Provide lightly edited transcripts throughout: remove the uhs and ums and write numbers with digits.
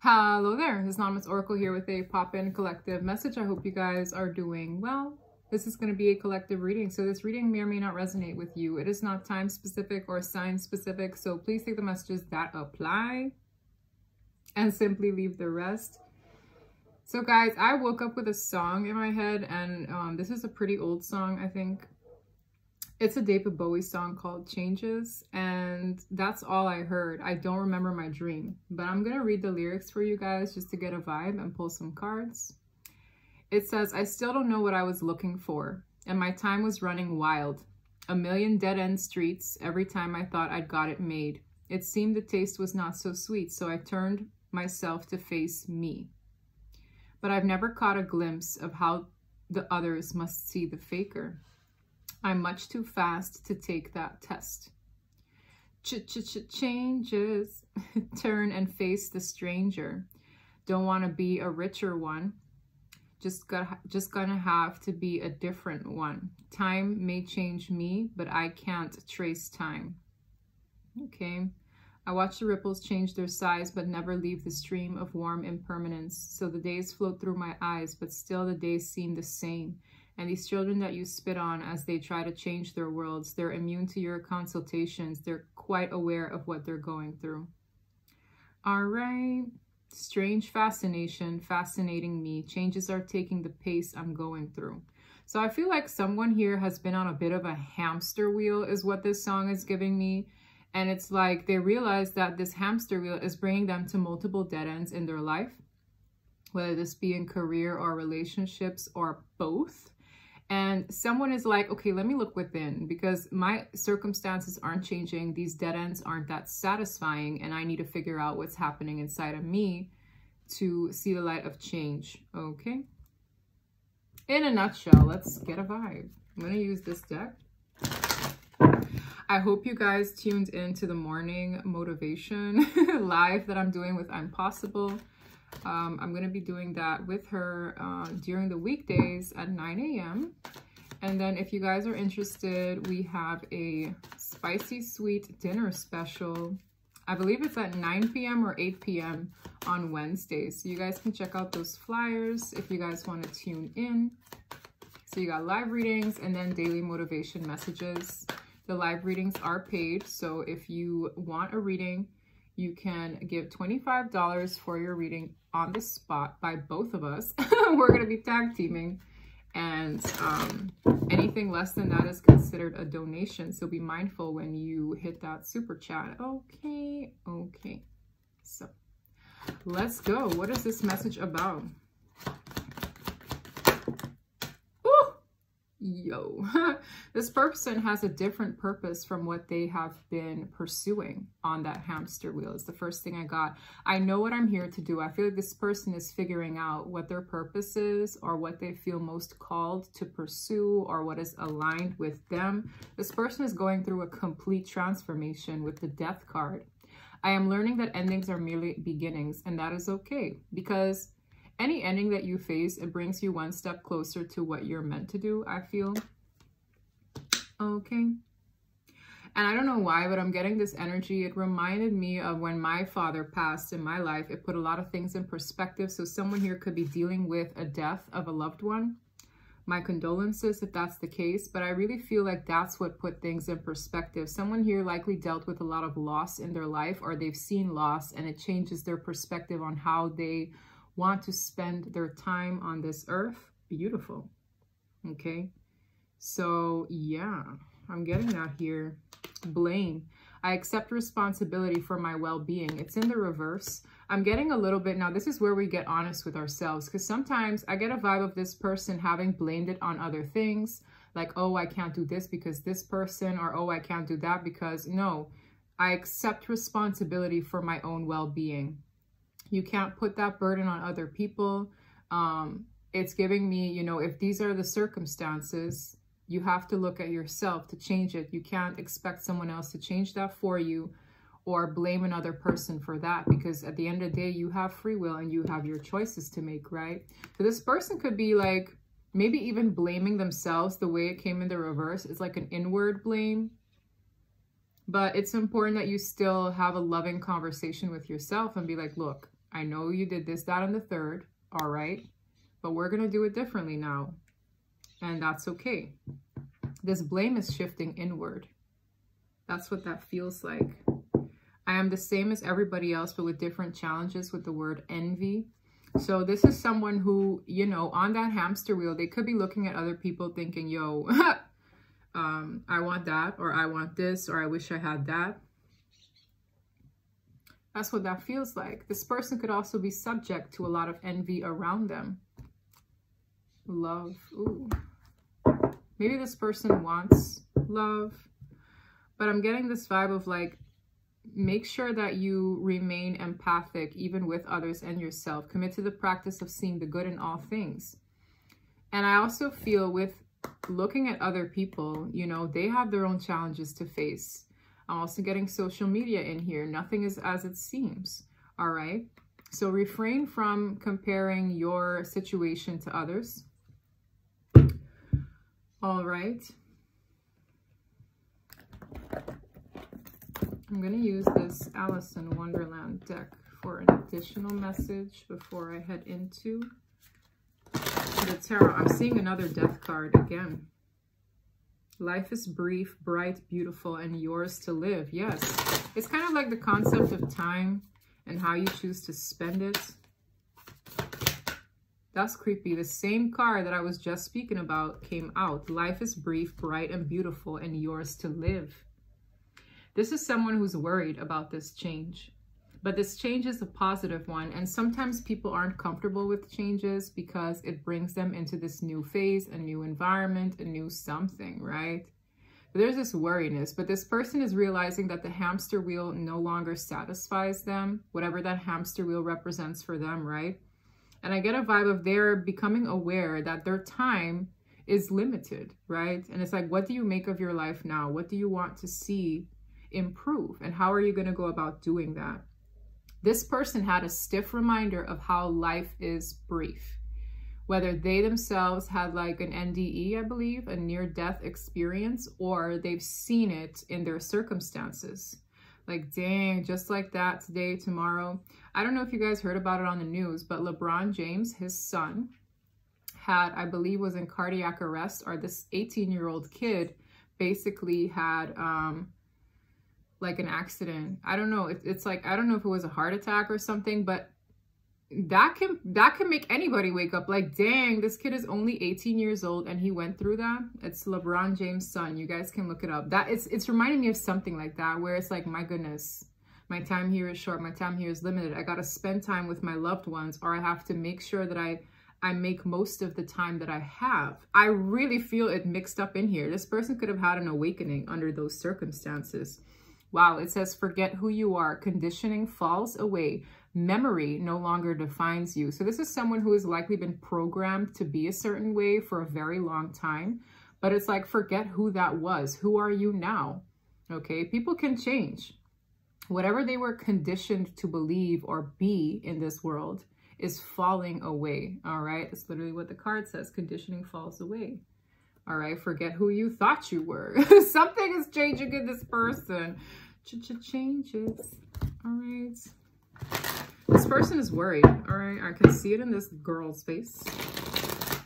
Hello there, this is Anonymous Oracle here with a pop-in collective message. I hope you guys are doing well. This is going to be a collective reading, so this reading may or may not resonate with you. It is not time specific or sign specific, so please take the messages that apply and simply leave the rest. So guys, I woke up with a song in my head, and this is a pretty old song, I think. It's a David Bowie song called Changes, and that's all I heard. I don't remember my dream, but I'm going to read the lyrics for you guys just to get a vibe and pull some cards. It says, I still don't know what I was looking for, and my time was running wild. A million dead-end streets every time I thought I'd got it made. It seemed the taste was not so sweet, so I turned myself to face me. But I've never caught a glimpse of how the others must see the faker. I'm much too fast to take that test. Changes. Turn and face the stranger. Don't want to be a richer one. Just gonna have to be a different one. Time may change me, but I can't trace time. Okay. I watch the ripples change their size, but never leave the stream of warm impermanence. So the days float through my eyes, but still the days seem the same. And these children that you spit on as they try to change their worlds, they're immune to your consultations. They're quite aware of what they're going through. All right. Strange fascination, fascinating me. Changes are taking the pace I'm going through. So I feel like someone here has been on a bit of a hamster wheel is what this song is giving me. And it's like they realize that this hamster wheel is bringing them to multiple dead ends in their life, whether this be in career or relationships or both. And someone is like, okay, let me look within because my circumstances aren't changing. These dead ends aren't that satisfying. And I need to figure out what's happening inside of me to see the light of change. Okay. In a nutshell, let's get a vibe. I'm going to use this deck. I hope you guys tuned into the morning motivation live that I'm doing with I'm Possible. I'm going to be doing that with her during the weekdays at 9 a.m. And then if you guys are interested, we have a spicy sweet dinner special. I believe it's at 9 p.m. or 8 p.m. on Wednesdays. So you guys can check out those flyers if you guys want to tune in. So you got live readings and then daily motivation messages. The live readings are paid. So if you want a reading, you can give $25 for your reading on the spot by both of us. We're going to be tag teaming. And anything less than that is considered a donation. So be mindful when you hit that super chat. Okay. Okay. So let's go. What is this message about? Yo, this person has a different purpose from what they have been pursuing on that hamster wheel is the first thing I got. I know what I'm here to do. I feel like this person is figuring out what their purpose is or what they feel most called to pursue or what is aligned with them. This person is going through a complete transformation with the Death card. I am learning that endings are merely beginnings, and that is okay because any ending that you face, it brings you one step closer to what you're meant to do, I feel. Okay. And I don't know why, but I'm getting this energy. It reminded me of when my father passed in my life. It put a lot of things in perspective. So someone here could be dealing with a death of a loved one. My condolences if that's the case, but I really feel like that's what put things in perspective. Someone here likely dealt with a lot of loss in their life, or they've seen loss, and it changes their perspective on how they want to spend their time on this earth. Beautiful. Okay. So yeah, I'm getting that here. Blame. I accept responsibility for my well-being. It's in the reverse. I'm getting a little bit, now this is where we get honest with ourselves, because sometimes I get a vibe of this person having blamed it on other things. Like, oh, I can't do this because this person, or oh, I can't do that because, no, I accept responsibility for my own well-being. You can't put that burden on other people. It's giving me, you know, if these are the circumstances, you have to look at yourself to change it. You can't expect someone else to change that for you or blame another person for that, because at the end of the day, you have free will and you have your choices to make, right? So this person could be like, maybe even blaming themselves the way it came in the reverse. It's like an inward blame. But it's important that you still have a loving conversation with yourself and be like, look, I know you did this, that, and the third. All right. But we're going to do it differently now. And that's okay. This blame is shifting inward. That's what that feels like. I am the same as everybody else, but with different challenges with the word envy. So this is someone who, you know, on that hamster wheel, they could be looking at other people thinking, yo, I want that, or I want this, or I wish I had that. That's what that feels like. This person could also be subject to a lot of envy around them. Love. Ooh. Maybe this person wants love, but I'm getting this vibe of like, make sure that you remain empathic even with others and yourself. Commit to the practice of seeing the good in all things. And I also feel with looking at other people, you know, they have their own challenges to face. I'm also getting social media in here. Nothing is as it seems. All right. So refrain from comparing your situation to others. All right. I'm going to use this Alice in Wonderland deck for an additional message before I head into the tarot. I'm seeing another death card again. Life is brief, bright, beautiful, and yours to live. Yes, it's kind of like the concept of time and how you choose to spend it. That's creepy. The same card that I was just speaking about came out. Life is brief, bright, and beautiful, and yours to live. This is someone who's worried about this change. But this change is a positive one. And sometimes people aren't comfortable with changes because it brings them into this new phase, a new environment, a new something, right? But there's this worriness. But this person is realizing that the hamster wheel no longer satisfies them, whatever that hamster wheel represents for them, right? And I get a vibe of they're becoming aware that their time is limited, right? And it's like, what do you make of your life now? What do you want to see improve? And how are you going to go about doing that? This person had a stiff reminder of how life is brief. Whether they themselves had like an NDE, I believe, a near-death experience, or they've seen it in their circumstances. Like, dang, just like that, today, tomorrow. I don't know if you guys heard about it on the news, but LeBron James, his son, had, I believe, was in cardiac arrest, or this 18-year-old kid basically had like an accident. I don't know. It's like, I don't know if it was a heart attack or something, but that can make anybody wake up. Like, dang, this kid is only 18 years old and he went through that. It's LeBron James' son. You guys can look it up. That it's reminding me of something like that, where it's like, my goodness, my time here is short. My time here is limited. I got to spend time with my loved ones, or I have to make sure that I make most of the time that I have. I really feel it mixed up in here. This person could have had an awakening under those circumstances. Wow, it says, forget who you are. Conditioning falls away. Memory no longer defines you. So this is someone who has likely been programmed to be a certain way for a very long time. But it's like, forget who that was. Who are you now? Okay, people can change. Whatever they were conditioned to believe or be in this world is falling away. All right, that's literally what the card says. Conditioning falls away. All right, forget who you thought you were. Something is changing in this person. Changes. All right. This person is worried. All right, I can see it in this girl's face.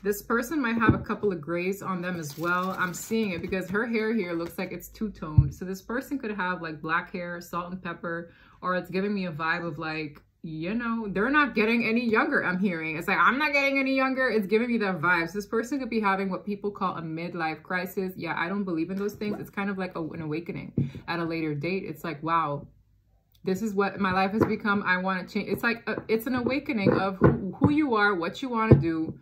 This person might have a couple of grays on them as well. I'm seeing it because her hair here looks like it's two-toned. So this person could have like black hair, salt and pepper, or it's giving me a vibe of like, you know, they're not getting any younger, I'm hearing. It's like, I'm not getting any younger. It's giving me that vibe. So this person could be having what people call a midlife crisis. Yeah, I don't believe in those things. It's kind of like an awakening at a later date. It's like, wow, this is what my life has become. I want to change. It's like, it's an awakening of who you are, what you want to do.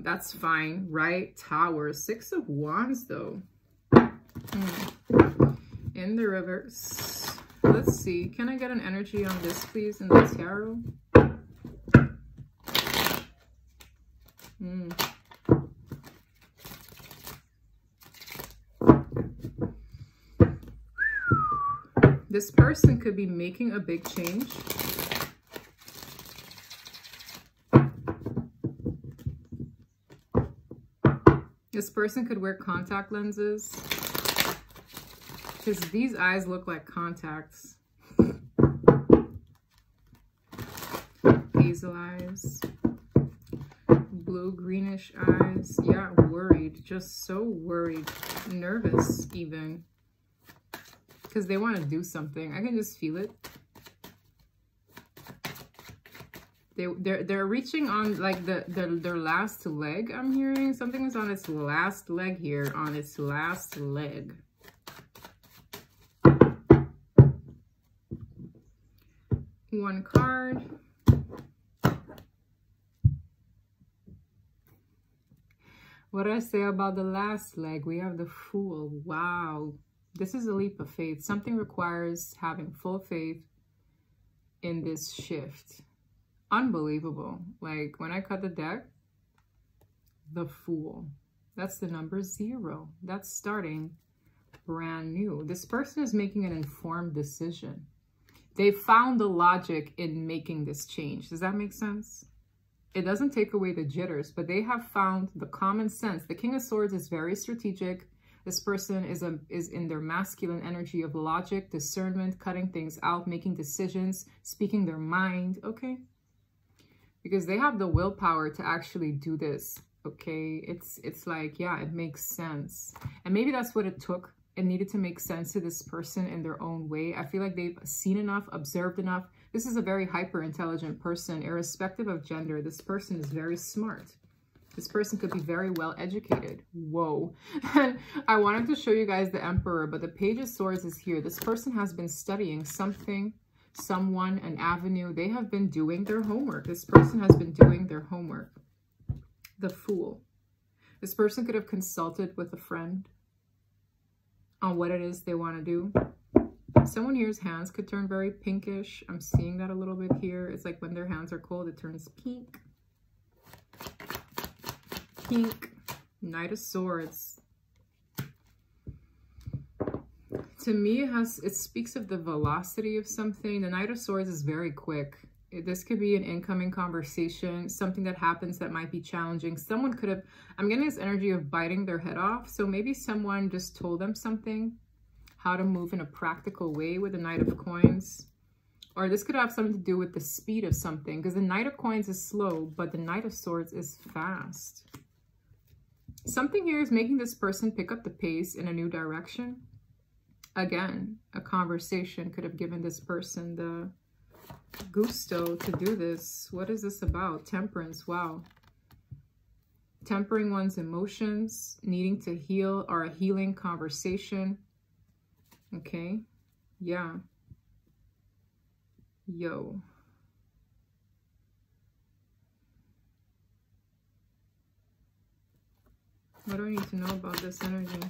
That's fine, right? Tower, 6 of Wands though. In the reverse. Let's see. Can I get an energy on this, please, in the tarot? This person could be making a big change. This person could wear contact lenses, because these eyes look like contacts. hazel eyes. Blue greenish eyes. Yeah, worried. Just so worried. Nervous even. Because they want to do something. I can just feel it. They're reaching on like their last leg. I'm hearing something is on its last leg here. On its last leg. One card. What did I say about the last leg? We have the Fool. Wow. This is a leap of faith. Something requires having full faith in this shift. Unbelievable. Like when I cut the deck, the Fool. That's the number 0. That's starting brand new. This person is making an informed decision. They found the logic in making this change. Does that make sense? It doesn't take away the jitters, but they have found the common sense. The King of Swords is very strategic. This person is in their masculine energy of logic, discernment, cutting things out, making decisions, speaking their mind, okay? Because they have the willpower to actually do this, okay? It's like, yeah, it makes sense. And maybe that's what it took. It needed to make sense to this person in their own way. I feel like they've seen enough, observed enough. This is a very hyper-intelligent person, irrespective of gender. This person is very smart. This person could be very well educated. Whoa. And I wanted to show you guys the Emperor, but the Page of Swords is here. This person has been studying something, someone, an avenue. They have been doing their homework. This person has been doing their homework. The Fool. This person could have consulted with a friend on what it is they want to do. Someone here's hands could turn very pinkish. I'm seeing that a little bit here. It's like when their hands are cold, it turns pink. Pink. Knight of Swords. To me, it speaks of the velocity of something. The Knight of Swords is very quick. This could be an incoming conversation, something that happens that might be challenging. Someone could have, I'm getting this energy of biting their head off. So maybe someone just told them something, how to move in a practical way with the Knight of Coins. Or this could have something to do with the speed of something, because the Knight of Coins is slow, but the Knight of Swords is fast. Something here is making this person pick up the pace in a new direction. Again, a conversation could have given this person the gusto to do this. What is this about? Temperance. Wow. Tempering one's emotions, needing to heal, or a healing conversation. Okay. Yeah. Yo. What do I need to know about this energy?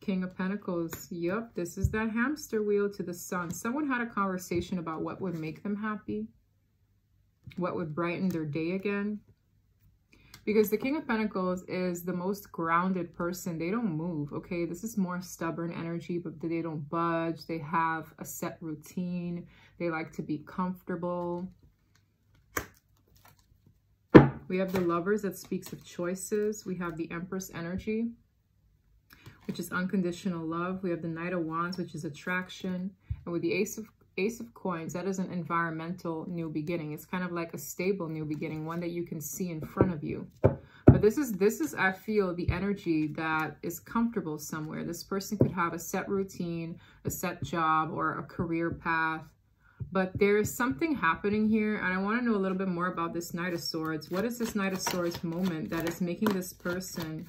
King of Pentacles. Yep, this is that hamster wheel to the sun. Someone had a conversation about what would make them happy, what would brighten their day again. Because the King of Pentacles is the most grounded person. They don't move, okay? This is more stubborn energy, but they don't budge. They have a set routine. They like to be comfortable. We have the Lovers that speaks of choices. We have the Empress energy, which is unconditional love. We have the Knight of Wands, which is attraction. And with the Ace of Coins, that is an environmental new beginning. It's kind of like a stable new beginning, one that you can see in front of you. But this is, I feel, the energy that is comfortable somewhere. This person could have a set routine, a set job, or a career path. But there is something happening here, and I want to know a little bit more about this Knight of Swords. What is this Knight of Swords moment that is making this person...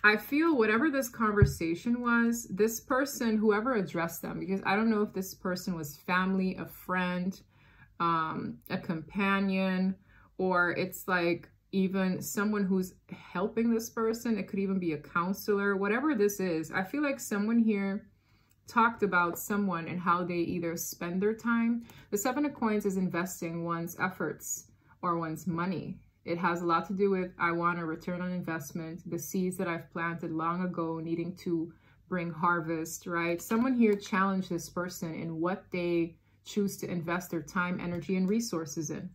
I feel whatever this conversation was, this person, whoever addressed them, because I don't know if this person was family, a friend, a companion, or it's like even someone who's helping this person. It could even be a counselor, whatever this is. I feel like someone here talked about someone and how they either spend their time. The Seven of Coins is investing one's efforts or one's money. It has a lot to do with, I want a return on investment, the seeds that I've planted long ago needing to bring harvest, right? Someone here challenged this person in what they choose to invest their time, energy, and resources in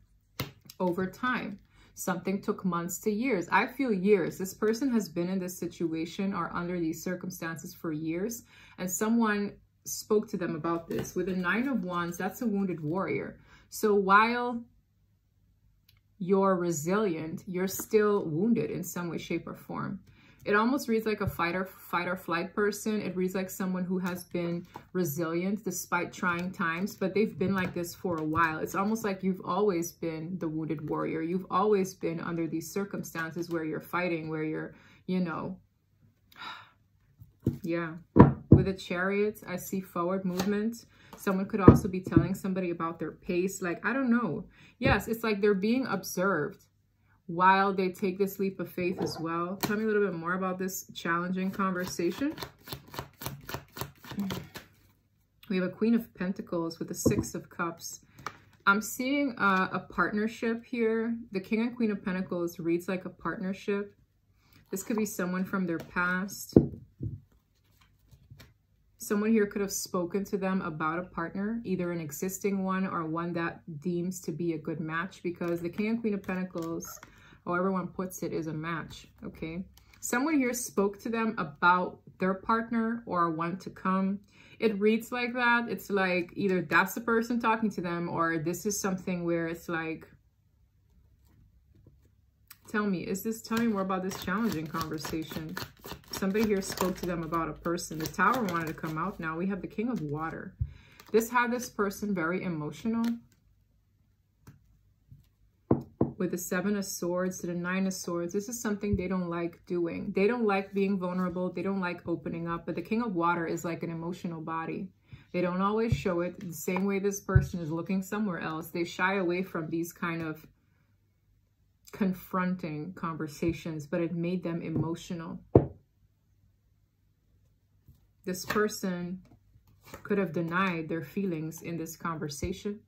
over time. Something took months to years. I feel years. This person has been in this situation or under these circumstances for years, and someone spoke to them about this. With the 9 of Wands, that's a wounded warrior. So while you're resilient, you're still wounded in some way, shape, or form. It almost reads like a fight or flight person. It reads like someone who has been resilient despite trying times, but they've been like this for a while. It's almost like you've always been the wounded warrior. You've always been under these circumstances where you're fighting, where you're, you know, yeah. With the Chariot, I see forward movement. Someone could also be telling somebody about their pace. Like, I don't know. Yes, it's like they're being observed while they take this leap of faith as well. Tell me a little bit more about this challenging conversation. We have a Queen of Pentacles with the 6 of Cups. I'm seeing a partnership here. The King and Queen of Pentacles reads like a partnership. This could be someone from their past. Someone here could have spoken to them about a partner, either an existing one or one that deems to be a good match, because the King and Queen of Pentacles, however one puts it, is a match, okay? Someone here spoke to them about their partner or one to come. It reads like that. It's like either that's the person talking to them, or this is something where it's like, tell me more about this challenging conversation. Somebody here spoke to them about a person. The Tower wanted to come out. Now we have the King of Water. This had this person very emotional. With the 7 of Swords to the 9 of Swords, this is something they don't like doing. They don't like being vulnerable. They don't like opening up. But the King of Water is like an emotional body. They don't always show it the same way this person is looking somewhere else. They shy away from these kind of confronting conversations, but it made them emotional. This person could have denied their feelings in this conversation.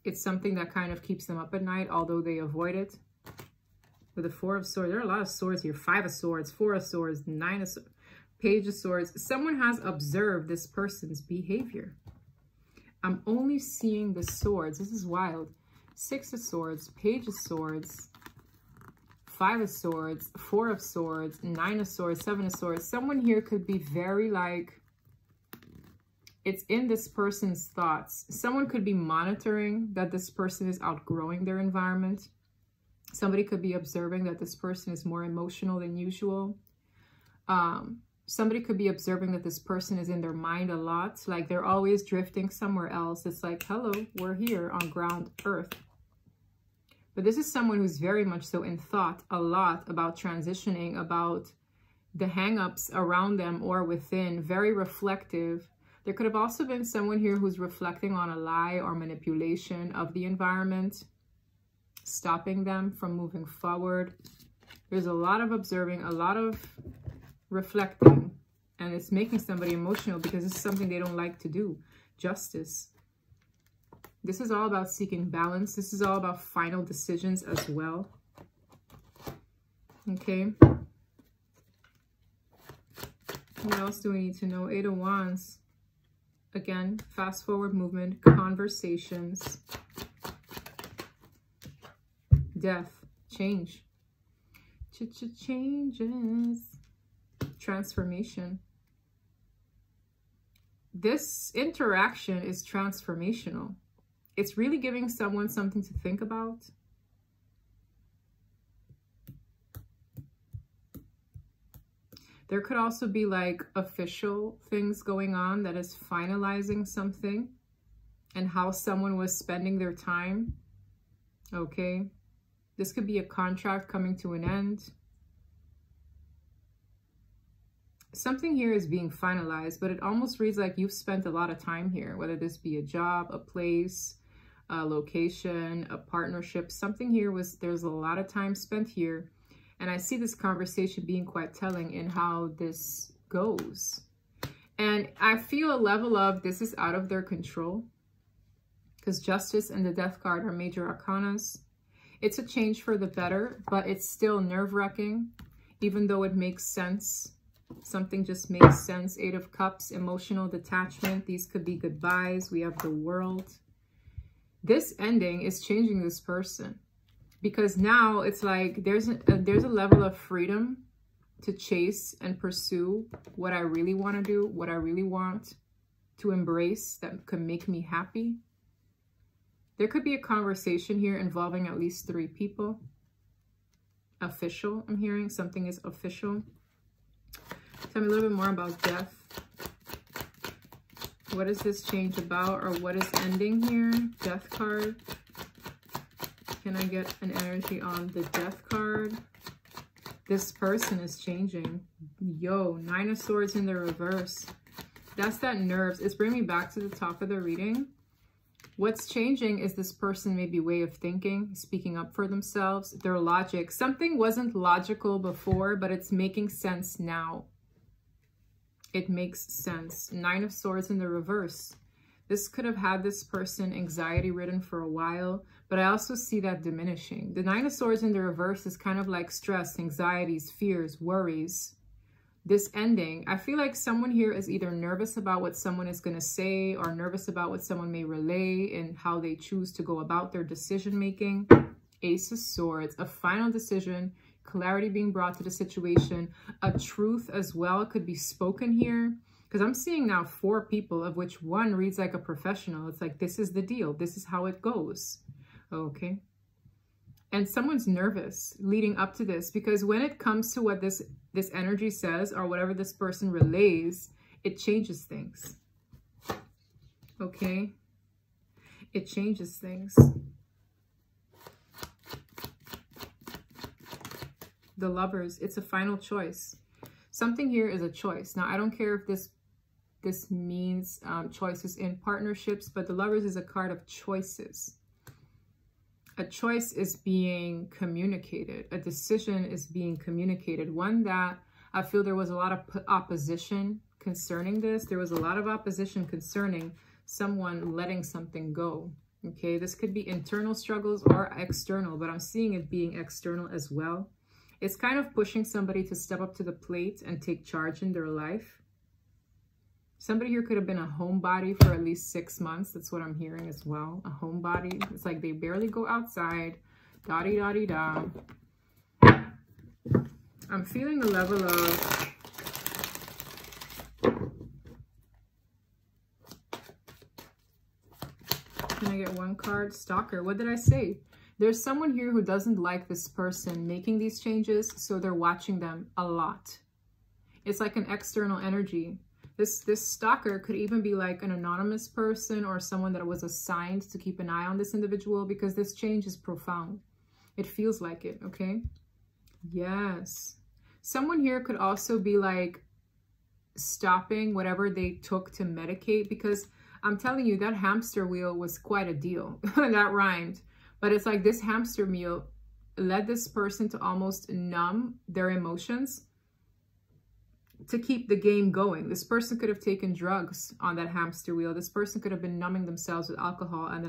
It's something that kind of keeps them up at night, although they avoid it. With the 4 of Swords, there are a lot of swords here. 5 of Swords, 4 of Swords, 9 of Swords, Page of Swords. Someone has observed this person's behavior. I'm only seeing the swords. This is wild. 6 of Swords, Page of Swords, 5 of Swords, 4 of Swords, 9 of Swords, 7 of Swords. Someone here could be very like, it's in this person's thoughts. Someone could be monitoring that this person is outgrowing their environment. Somebody could be observing that this person is more emotional than usual. Somebody could be observing that this person is in their mind a lot. Like they're always drifting somewhere else. It's like, hello, we're here on ground earth. But this is someone who's very much so in thought a lot about transitioning, about the hang-ups around them or within, very reflective. There could have also been someone here who's reflecting on a lie or manipulation of the environment, stopping them from moving forward. There's a lot of observing, a lot of reflecting, and it's making somebody emotional because it's something they don't like to do. Justice. This is all about seeking balance. This is all about final decisions as well. Okay. What else do we need to know? 8 of Wands. Again, fast forward movement, conversations, death, change. Changes. Transformation. This interaction is transformational. It's really giving someone something to think about. There could also be like official things going on that is finalizing something and how someone was spending their time. Okay. This could be a contract coming to an end. Something here is being finalized, but it almost reads like you've spent a lot of time here, whether this be a job, a place, a location, a partnership. Something here was, there's a lot of time spent here. And I see this conversation being quite telling in how this goes. And I feel a level of this is out of their control, because Justice and the Death card are major arcanas. It's a change for the better, but it's still nerve-wracking, even though it makes sense. Something just makes sense. 8 of Cups, emotional detachment. These could be goodbyes. We have the World. This ending is changing this person, because now it's like there's a level of freedom to chase and pursue what I really want to do, what I really want. to embrace that could make me happy. There could be a conversation here involving at least 3 people. Official, I'm hearing. Something is official. Tell me a little bit more about death. What is this change about, or what is ending here? Death card. Can I get an energy on the death card? This person is changing. Yo, 9 of Swords in the reverse. That's that nerves. It's bringing me back to the top of the reading. What's changing is this person maybe way of thinking, speaking up for themselves, their logic. Something wasn't logical before, but it's making sense now. It makes sense. 9 of Swords in the reverse. This could have had this person anxiety ridden for a while, but I also see that diminishing. The 9 of Swords in the reverse is kind of like stress, anxieties, fears, worries. This ending, I feel like someone here is either nervous about what someone is going to say, or nervous about what someone may relay and how they choose to go about their decision making. Ace of Swords, a final decision, clarity being brought to the situation, a truth as well could be spoken here, because I'm seeing now 4 people, of which 1 reads like a professional. It's like, this is the deal, this is how it goes. Okay, and someone's nervous leading up to this, because when it comes to what this energy says, or whatever this person relays, it changes things. Okay, it changes things. The Lovers, it's a final choice. Something here is a choice. Now, I don't care if this means choices in partnerships, but the Lovers is a card of choices. A choice is being communicated. A decision is being communicated. One that I feel there was a lot of opposition concerning this. There was a lot of opposition concerning someone letting something go. Okay, this could be internal struggles or external, but I'm seeing it being external as well. It's kind of pushing somebody to step up to the plate and take charge in their life. Somebody here could have been a homebody for at least 6 months. That's what I'm hearing as well. A homebody. It's like they barely go outside. Da-dee-da-dee-da. I'm feeling the level of... Can I get 1 card? Stalker. What did I say? There's someone here who doesn't like this person making these changes, so they're watching them a lot. It's like an external energy. This stalker could even be like an anonymous person or someone that was assigned to keep an eye on this individual, because this change is profound. It feels like it, okay? Yes. Someone here could also be like stopping whatever they took to medicate, because I'm telling you, that hamster wheel was quite a deal. That rhymed. But it's like this hamster wheel led this person to almost numb their emotions to keep the game going. This person could have taken drugs on that hamster wheel. This person could have been numbing themselves with alcohol on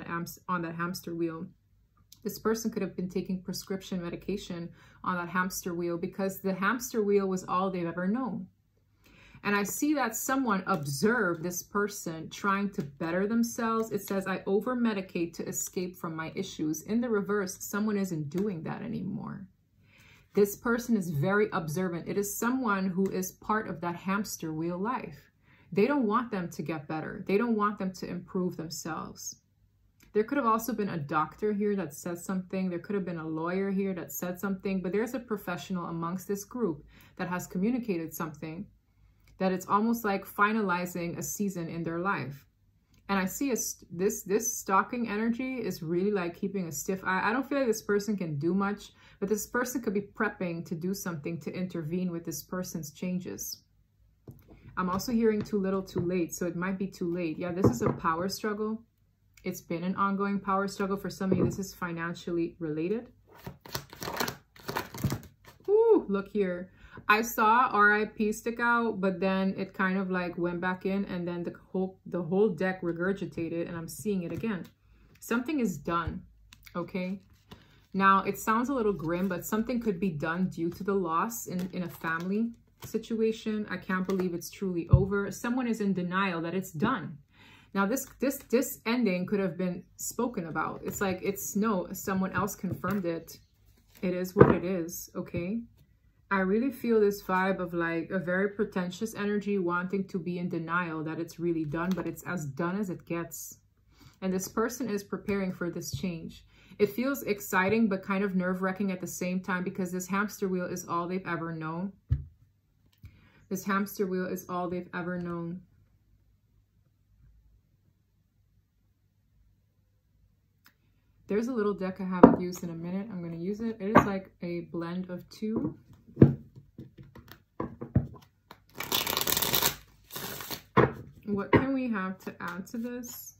that hamster wheel. This person could have been taking prescription medication on that hamster wheel, because the hamster wheel was all they've ever known. And I see that someone observed this person trying to better themselves. It says, I over-medicate to escape from my issues. In the reverse, someone isn't doing that anymore. This person is very observant. It is someone who is part of that hamster wheel life. They don't want them to get better. They don't want them to improve themselves. There could have also been a doctor here that said something. There could have been a lawyer here that said something. But there's a professional amongst this group that has communicated something, that it's almost like finalizing a season in their life. And I see this stalking energy is really like keeping a stiff eye. I don't feel like this person can do much, but this person could be prepping to do something to intervene with this person's changes. I'm also hearing too little, too late. So it might be too late. Yeah, this is a power struggle. It's been an ongoing power struggle. For some of you, this is financially related. Ooh, look here. I saw RIP stick out, but then it kind of like went back in, and then the whole deck regurgitated, and I'm seeing it again. Something is done, okay? Now, it sounds a little grim, but something could be done due to the loss in a family situation. I can't believe it's truly over. Someone is in denial that it's done. Now, this ending could have been spoken about. It's like, no, someone else confirmed it. It is what it is, okay? I really feel this vibe of like a very pretentious energy wanting to be in denial that it's really done, but it's as done as it gets. And this person is preparing for this change. It feels exciting, but kind of nerve-wracking at the same time because this hamster wheel is all they've ever known. This hamster wheel is all they've ever known. There's a little deck I haven't used in a minute. I'm going to use it. It is like a blend of two. What can we have to add to this?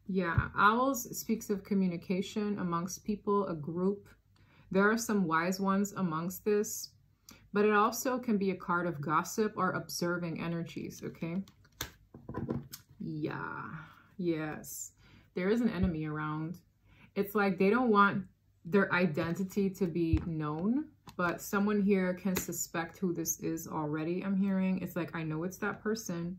Yeah, owls speaks of communication amongst people, a group. There are some wise ones amongst this, but it also can be a card of gossip or observing energies, okay? Yeah, yes. There is an enemy around. It's like they don't want their identity to be known, but someone here can suspect who this is already, I'm hearing. It's like, I know it's that person.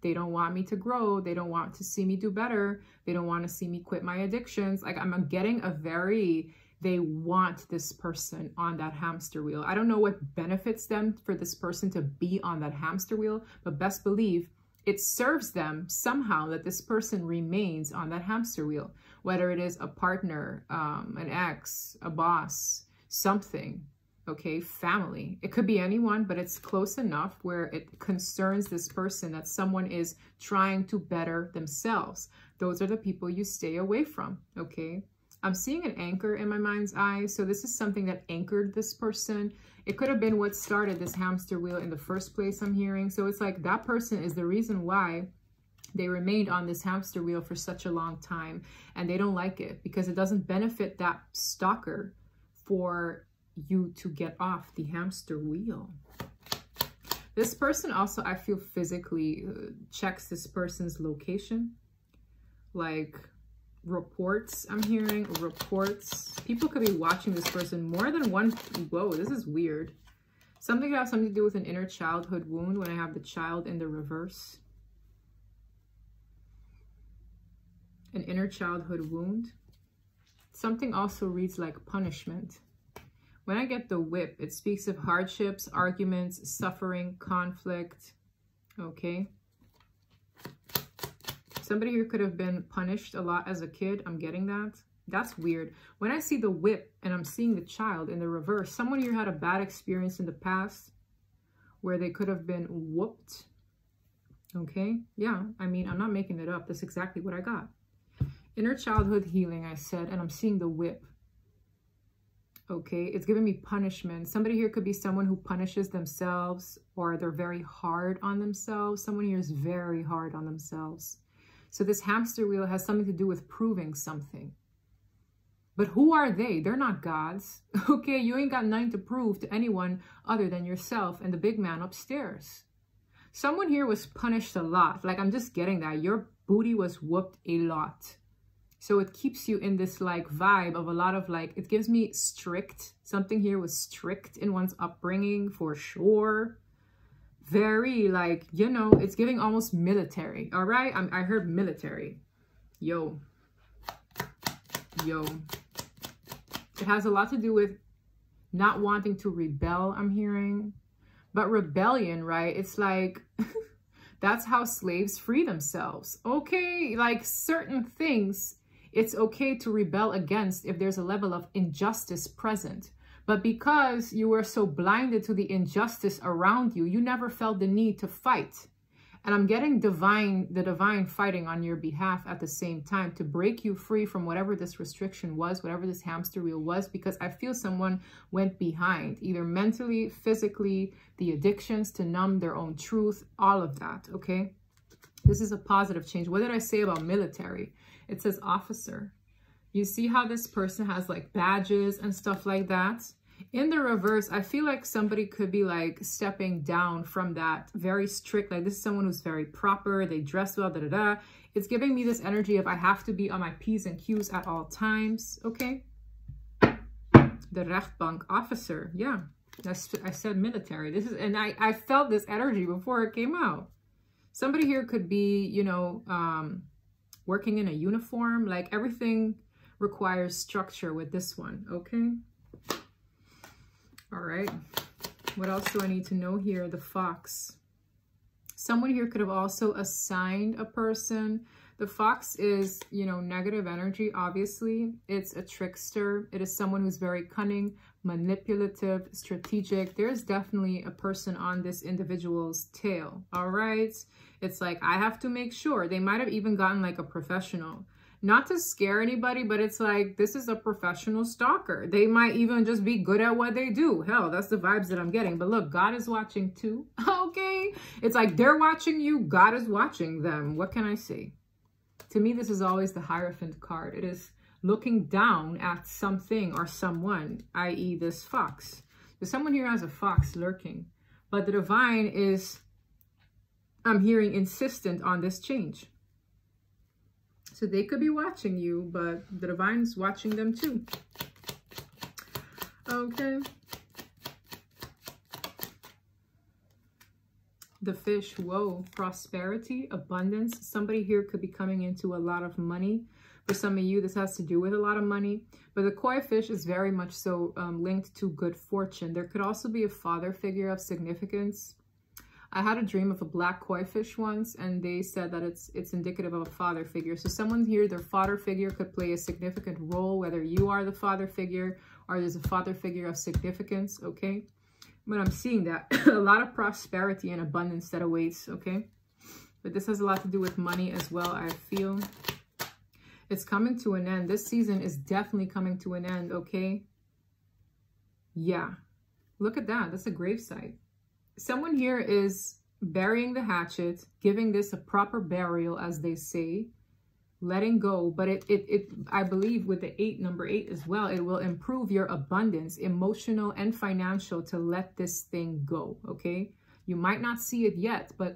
They don't want me to grow. They don't want to see me do better. They don't want to see me quit my addictions. Like I'm getting a very, they want this person on that hamster wheel. I don't know what benefits them for this person to be on that hamster wheel, but best believe it serves them somehow that this person remains on that hamster wheel, whether it is a partner, an ex, a boss, something, okay, family. It could be anyone, but it's close enough where it concerns this person that someone is trying to better themselves. Those are the people you stay away from, okay? I'm seeing an anchor in my mind's eye. So this is something that anchored this person. It could have been what started this hamster wheel in the first place, I'm hearing. So it's like that person is the reason why they remained on this hamster wheel for such a long time. And they don't like it because it doesn't benefit that stalker for you to get off the hamster wheel. This person also, I feel, physically checks this person's location. Like reports, I'm hearing reports. People could be watching this person more than one. Whoa, this is weird. Something could have something to do with an inner childhood wound when I have the child in the reverse. An inner childhood wound. Something also reads like punishment. When I get the whip, it speaks of hardships, arguments, suffering, conflict. Okay. Somebody here could have been punished a lot as a kid. I'm getting that. That's weird. When I see the whip and I'm seeing the child in the reverse, someone here had a bad experience in the past where they could have been whooped. Okay. Yeah. I mean, I'm not making it up. That's exactly what I got. Inner childhood healing, I said, and I'm seeing the whip. Okay, it's giving me punishment. Somebody here could be someone who punishes themselves, or they're very hard on themselves. Someone here is very hard on themselves. So this hamster wheel has something to do with proving something. But who are they? They're not gods. Okay, you ain't got nothing to prove to anyone other than yourself and the big man upstairs. Someone here was punished a lot. Like, I'm just getting that. Your booty was whooped a lot. So it keeps you in this like vibe of a lot of like, it gives me strict. Something here was strict in one's upbringing for sure. Very like, you know, it's giving almost military. All right. I heard military. Yo. It has a lot to do with not wanting to rebel, I'm hearing. But rebellion, right? It's like, that's how slaves free themselves. Okay. Like certain things, it's okay to rebel against if there's a level of injustice present. But because you were so blinded to the injustice around you, you never felt the need to fight. And I'm getting the divine fighting on your behalf at the same time to break you free from whatever this restriction was, whatever this hamster wheel was, because I feel someone went behind, either mentally, physically, the addictions to numb their own truth, all of that, okay? This is a positive change. What did I say about military? It says officer. You see how this person has like badges and stuff like that? In the reverse, I feel like somebody could be like stepping down from that very strict, like this is someone who's very proper, they dress well, da-da-da. It's giving me this energy of I have to be on my P's and Q's at all times, okay? The rechtbank officer, yeah. I said military. This is, and I felt this energy before it came out. Somebody here could be, you know, working in a uniform, like everything requires structure with this one, okay? All right. What else do I need to know here? The fox. Someone here could have also assigned a person. The fox is, you know, negative energy, obviously. It's a trickster. It is someone who's very cunning, manipulative, strategic. There's definitely a person on this individual's tail, all right? It's like, I have to make sure. They might have even gotten like a professional. Not to scare anybody, but it's like, this is a professional stalker. They might even just be good at what they do. Hell, that's the vibes that I'm getting. But look, God is watching too, okay? It's like they're watching you, God is watching them. What can I say? To me, this is always the Hierophant card. It is looking down at something or someone, i.e. this fox. So someone here has a fox lurking. But the divine is, I'm hearing, insistent on this change. So they could be watching you, but the divine's watching them too. Okay. The fish, whoa, prosperity, abundance. Somebody here could be coming into a lot of money. For some of you, this has to do with a lot of money. But the koi fish is very much so linked to good fortune. There could also be a father figure of significance. I had a dream of a black koi fish once, and they said that it's indicative of a father figure. So someone here, their father figure could play a significant role, whether you are the father figure or there's a father figure of significance, okay? But I'm seeing that a lot of prosperity and abundance that awaits, okay? But this has a lot to do with money as well, I feel. It's coming to an end. This season is definitely coming to an end, okay? Yeah. Look at that. That's a gravesite. Someone here is burying the hatchet, giving this a proper burial, as they say, letting go. But I believe with the number 8 as well, it will improve your abundance, emotional and financial, to let this thing go, okay? You might not see it yet, but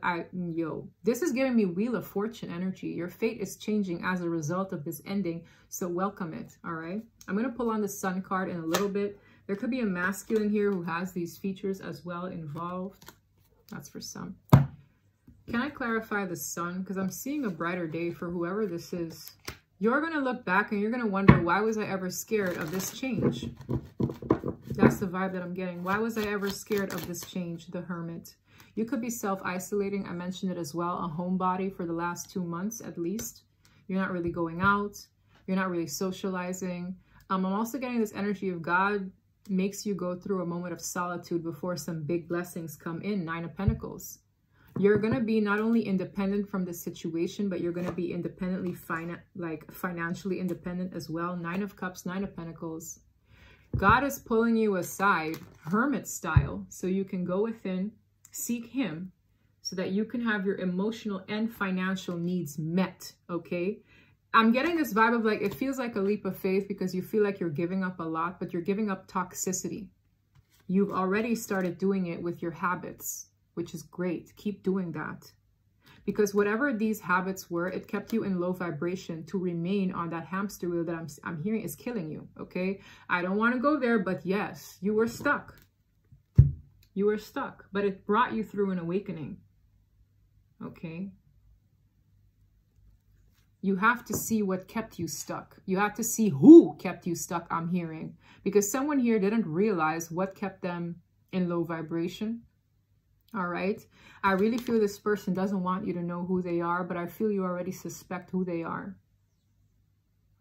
this is giving me Wheel of Fortune energy. Your fate is changing as a result of this ending, so welcome it, all right? I'm going to pull on the Sun card in a little bit. There could be a masculine here who has these features as well involved. That's for some. Can I clarify the Sun? Because I'm seeing a brighter day for whoever this is. You're going to look back and you're going to wonder, why was I ever scared of this change? That's the vibe that I'm getting. Why was I ever scared of this change? The Hermit. You could be self-isolating. I mentioned it as well. A homebody for the last 2 months at least. You're not really going out. You're not really socializing. I'm also getting this energy of God makes you go through a moment of solitude before some big blessings come in. 9 of Pentacles. You're going to be not only independent from the situation, but you're going to be independently, financially independent as well. 9 of Cups, 9 of Pentacles. God is pulling you aside, hermit style, so you can go within, seek him, so that you can have your emotional and financial needs met, okay? I'm getting this vibe of like, it feels like a leap of faith because you feel like you're giving up a lot, but you're giving up toxicity. You've already started doing it with your habits, which is great. Keep doing that. Because whatever these habits were, it kept you in low vibration to remain on that hamster wheel that I'm hearing is killing you, okay? I don't want to go there, but yes, you were stuck. You were stuck, but it brought you through an awakening, okay? You have to see what kept you stuck. You have to see who kept you stuck, I'm hearing. Because someone here didn't realize what kept them in low vibration. All right. I really feel this person doesn't want you to know who they are, but I feel you already suspect who they are.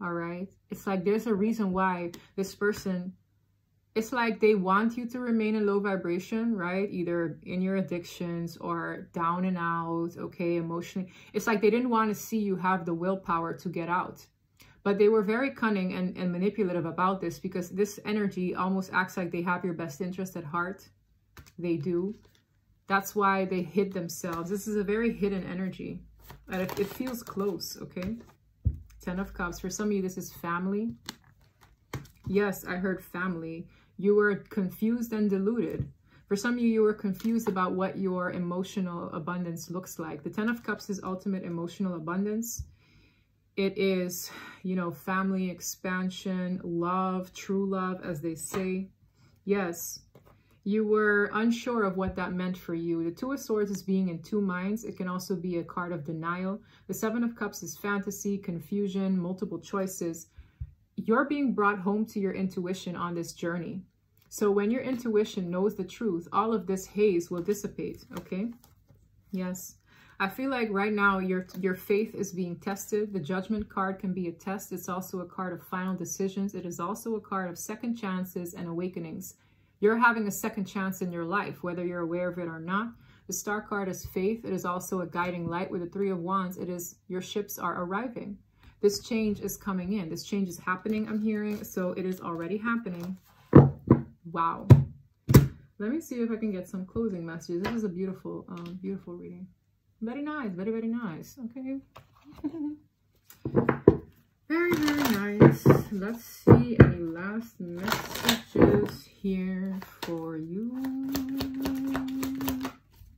All right. It's like there's a reason why this person, it's like they want you to remain in low vibration, right? Either in your addictions or down and out, okay, emotionally. It's like they didn't want to see you have the willpower to get out. But they were very cunning and manipulative about this because this energy almost acts like they have your best interest at heart. They do. That's why they hid themselves. This is a very hidden energy. And it feels close, okay? 10 of Cups. For some of you, this is family. Yes, I heard family. You were confused and deluded. For some of you, you were confused about what your emotional abundance looks like. The 10 of Cups is ultimate emotional abundance. It is, you know, family expansion, love, true love, as they say. Yes. You were unsure of what that meant for you. The 2 of Swords is being in 2 minds. It can also be a card of denial. The 7 of Cups is fantasy, confusion, multiple choices. you're being brought home to your intuition on this journey. So when your intuition knows the truth, all of this haze will dissipate, okay? Yes. I feel like right now your faith is being tested. The Judgment card can be a test. It's also a card of final decisions. It is also a card of second chances and awakenings. You're having a second chance in your life, whether you're aware of it or not. The Star card is faith. It is also a guiding light. With the Three of Wands, it is your ships are arriving. This change is coming in. This change is happening, I'm hearing. So it is already happening. Wow. Let me see if I can get some closing messages. This is a beautiful, beautiful reading. Very nice. Very, very nice. Okay. Very, very nice. Let's see any last messages here for you.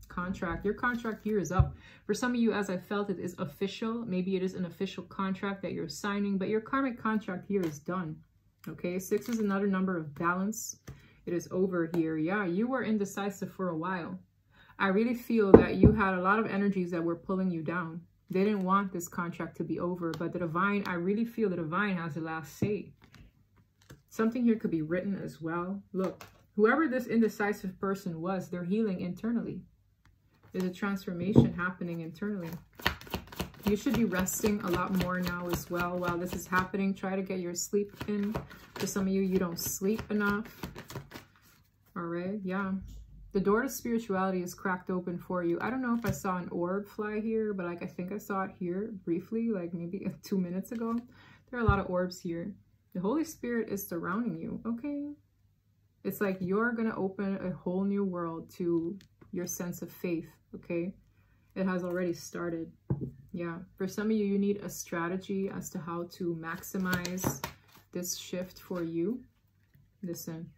Contract. Your contract here is up. For some of you, as I felt, it is official. Maybe it is an official contract that you're signing, but your karmic contract here is done. Okay. 6 is another number of balance. It is over here. Yeah, you were indecisive for a while. I really feel that you had a lot of energies that were pulling you down. They didn't want this contract to be over, but the divine, I really feel the divine has the last say. Something here could be written as well. Look, whoever this indecisive person was, they're healing internally. There's a transformation happening internally. You should be resting a lot more now as well while this is happening. Try to get your sleep in. For some of you, you don't sleep enough. All right, yeah. The door to spirituality is cracked open for you. I don't know if I saw an orb fly here, but like I think I saw it here briefly, like maybe 2 minutes ago. There are a lot of orbs here. The Holy Spirit is surrounding you, okay? It's like you're going to open a whole new world to your sense of faith, okay? It has already started. Yeah, for some of you, you need a strategy as to how to maximize this shift for you. Listen.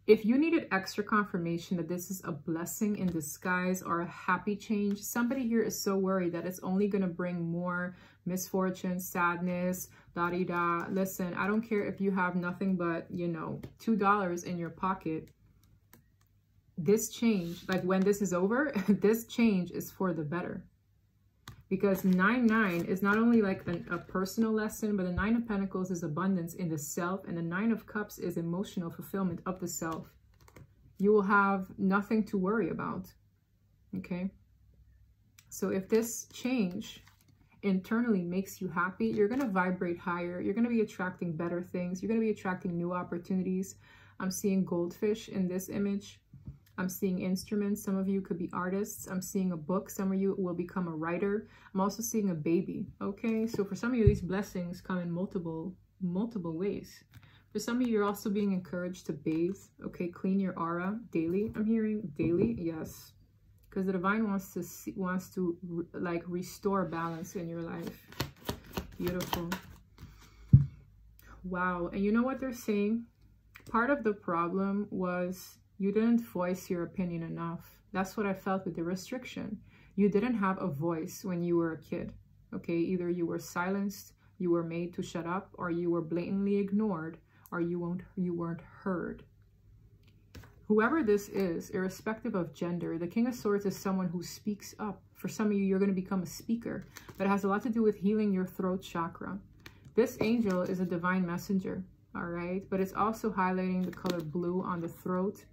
If you needed extra confirmation that this is a blessing in disguise or a happy change, somebody here is so worried that it's only going to bring more misfortune, sadness, da-di-da. Listen, I don't care if you have nothing but, you know, $2 in your pocket. This change, like when this is over, this change is for the better. Because 9-9 is not only like a personal lesson, but the 9 of Pentacles is abundance in the self, and the 9 of Cups is emotional fulfillment of the self. You will have nothing to worry about, okay? So if this change internally makes you happy, you're going to vibrate higher. You're going to be attracting better things. You're going to be attracting new opportunities. I'm seeing goldfish in this image. I'm seeing instruments. Some of you could be artists. I'm seeing a book. Some of you will become a writer. I'm also seeing a baby. Okay, so for some of you, these blessings come in multiple ways. For some of you, you're also being encouraged to bathe. Okay, clean your aura daily. I'm hearing daily. Yes, because the divine wants to like restore balance in your life. Beautiful. Wow. And you know what they're saying? Part of the problem was you didn't voice your opinion enough. That's what I felt with the restriction. You didn't have a voice when you were a kid, okay? Either you were silenced, you were made to shut up, or you were blatantly ignored, or you weren't heard. Whoever this is, irrespective of gender, the King of Swords is someone who speaks up. For some of you, you're going to become a speaker, but it has a lot to do with healing your throat chakra. This angel is a divine messenger. All right, but it's also highlighting the color blue on the throat.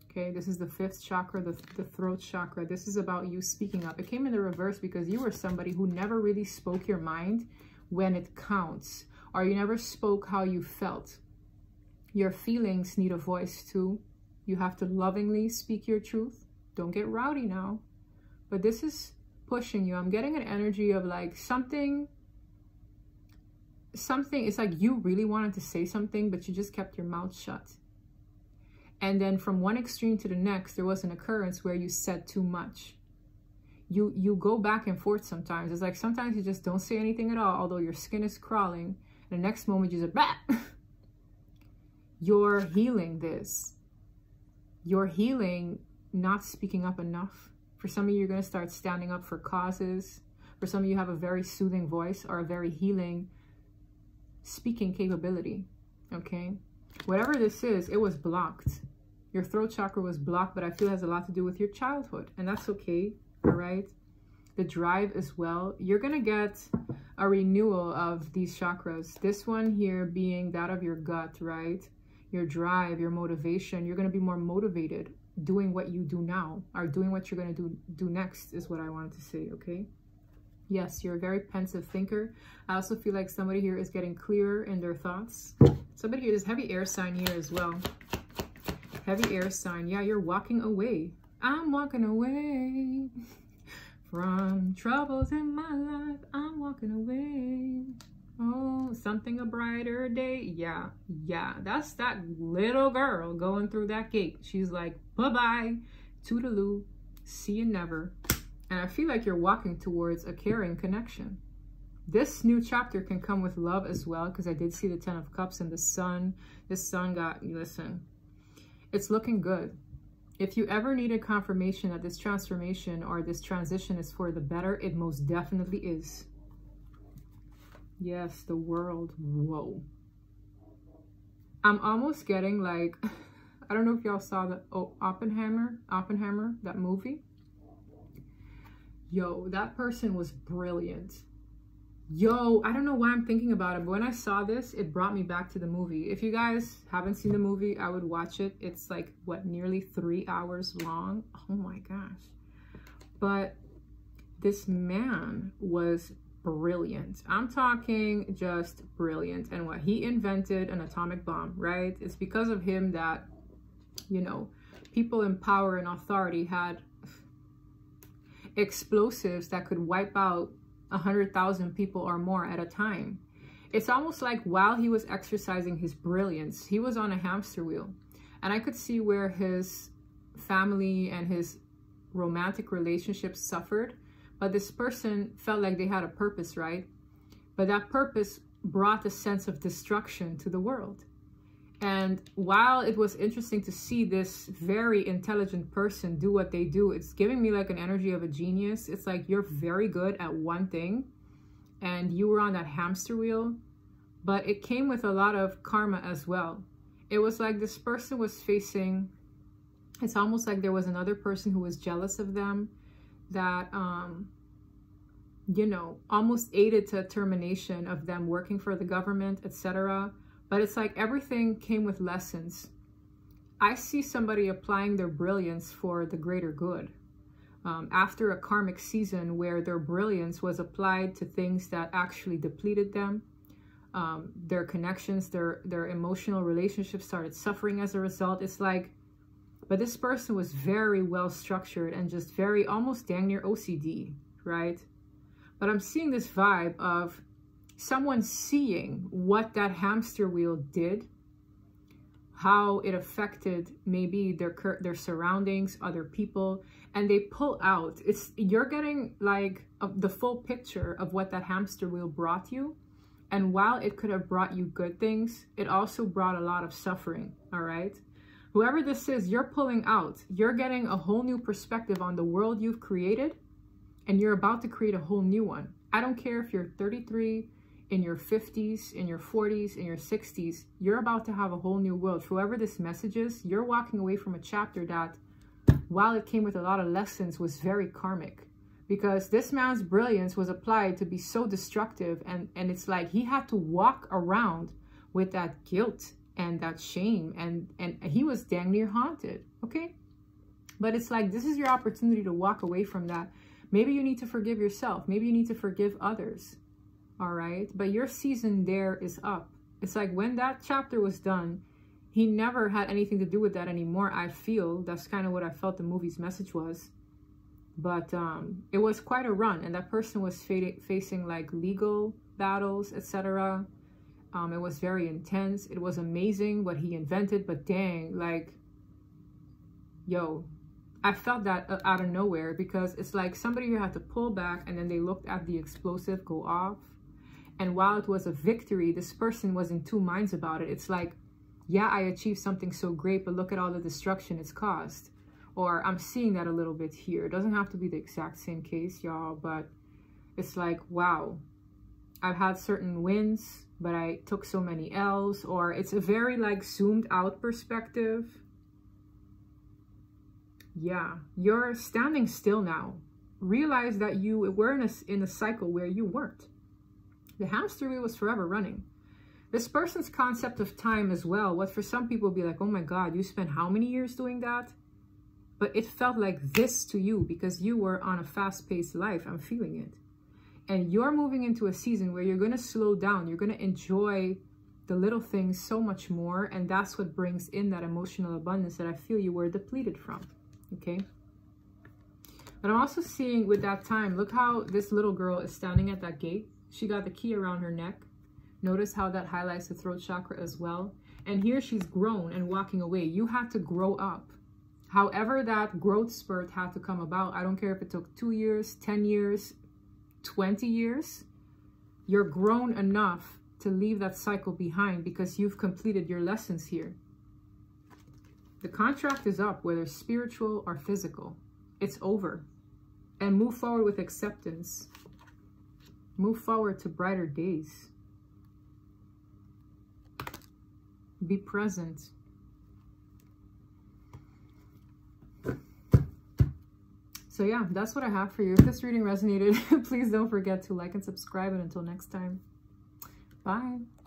Okay, this is the 5th chakra, the throat chakra. This is about you speaking up. It came in the reverse because you were somebody who never really spoke your mind when it counts, or you never spoke how you felt. Your feelings need a voice too. You have to lovingly speak your truth. Don't get rowdy now. But this is pushing you. I'm getting an energy of like something, it's like you really wanted to say something, but you just kept your mouth shut. And then from one extreme to the next, there was an occurrence where you said too much. You go back and forth sometimes. It's like sometimes you just don't say anything at all, although your skin is crawling. The next moment you just, bah! You're healing this. You're healing not speaking up enough. For some of you, you're going to start standing up for causes. For some of you have a very soothing voice or a very healing speaking capability, okay? Whatever this is, it was blocked. Your throat chakra was blocked, but I feel it has a lot to do with your childhood, and that's okay, all right? The drive as well. You're going to get a renewal of these chakras. This one here being that of your gut, right? Your drive, your motivation. You're going to be more motivated doing what you do now, or doing what you're going to do next is what I wanted to say, okay? Yes, you're a very pensive thinker. I also feel like somebody here is getting clearer in their thoughts. Somebody here, there's heavy air sign here as well. Heavy air sign. Yeah, you're walking away. I'm walking away from troubles in my life. I'm walking away. Oh, something a brighter day. Yeah, that's that little girl going through that gate. She's like, bye-bye, toodaloo, see you never. And I feel like you're walking towards a caring connection. This new chapter can come with love as well, because I did see the 10 of Cups and the sun. This sun got, listen, it's looking good. If you ever needed confirmation that this transformation or this transition is for the better, it most definitely is. Yes, the world. Whoa. I'm almost getting like, I don't know if y'all saw the Oppenheimer, that movie. Yo, that person was brilliant. Yo, I don't know why I'm thinking about it, but when I saw this, it brought me back to the movie. If you guys haven't seen the movie, I would watch it. It's like, what, nearly 3 hours long? Oh my gosh. But this man was brilliant. I'm talking just brilliant. And what he invented, an atomic bomb, right? It's because of him that, you know, people in power and authority had explosives that could wipe out 100,000 people or more at a time. It's almost like while he was exercising his brilliance, he was on a hamster wheel. And I could see where his family and his romantic relationships suffered. But this person felt like they had a purpose, right? But that purpose brought a sense of destruction to the world. And while it was interesting to see this very intelligent person do what they do, it's giving me like an energy of a genius. It's like you're very good at one thing and you were on that hamster wheel, but it came with a lot of karma as well. It was like this person was facing, it's almost like there was another person who was jealous of them that, you know, almost aided to termination of them working for the government, etc. But it's like everything came with lessons. I see somebody applying their brilliance for the greater good. After a karmic season where their brilliance was applied to things that actually depleted them, their connections, their emotional relationships started suffering as a result. It's like, but this person was very well structured and just very almost dang near OCD, right? But I'm seeing this vibe of someone seeing what that hamster wheel did, how it affected maybe their surroundings, other people, and they pull out. You're getting like the full picture of what that hamster wheel brought you. And while it could have brought you good things, it also brought a lot of suffering, all right? Whoever this is, you're pulling out. You're getting a whole new perspective on the world you've created, and you're about to create a whole new one. I don't care if you're 33, in your 50s, in your 40s, in your 60s, you're about to have a whole new world. Whoever this message is, you're walking away from a chapter that, while it came with a lot of lessons, was very karmic. Because this man's brilliance was applied to be so destructive, and it's like he had to walk around with that guilt and that shame, and he was dang near haunted, okay? But it's like, this is your opportunity to walk away from that. Maybe you need to forgive yourself. Maybe you need to forgive others. All right, but your season there is up. It's like when that chapter was done, he never had anything to do with that anymore. I feel that's kind of what I felt the movie's message was. But it was quite a run, and that person was facing like legal battles, etc. It was very intense. It was amazing what he invented, but dang, like, yo, I felt that out of nowhere, because it's like somebody who had to pull back and then they looked at the explosive go off. And while it was a victory, this person was in two minds about it. It's like, yeah, I achieved something so great, but look at all the destruction it's caused. Or I'm seeing that a little bit here. It doesn't have to be the exact same case, y'all, but it's like, wow, I've had certain wins, but I took so many L's. Or it's a very like zoomed out perspective. Yeah, you're standing still now. Realize that you were in a cycle where you weren't. The hamster wheel was forever running. This person's concept of time as well, what for some people be like, oh my God, you spent how many years doing that? But it felt like this to you because you were on a fast-paced life. I'm feeling it. And you're moving into a season where you're going to slow down. You're going to enjoy the little things so much more. And that's what brings in that emotional abundance that I feel you were depleted from. Okay. But I'm also seeing with that time, look how this little girl is standing at that gate. She got the key around her neck. Notice how that highlights the throat chakra as well. And here she's grown and walking away. You had to grow up. However, that growth spurt had to come about. I don't care if it took 2 years, 10 years, 20 years. You're grown enough to leave that cycle behind because you've completed your lessons here. The contract is up, whether spiritual or physical. It's over. And move forward with acceptance. Move forward to brighter days. Be present. So yeah, that's what I have for you. If this reading resonated, please don't forget to like and subscribe. And until next time, bye.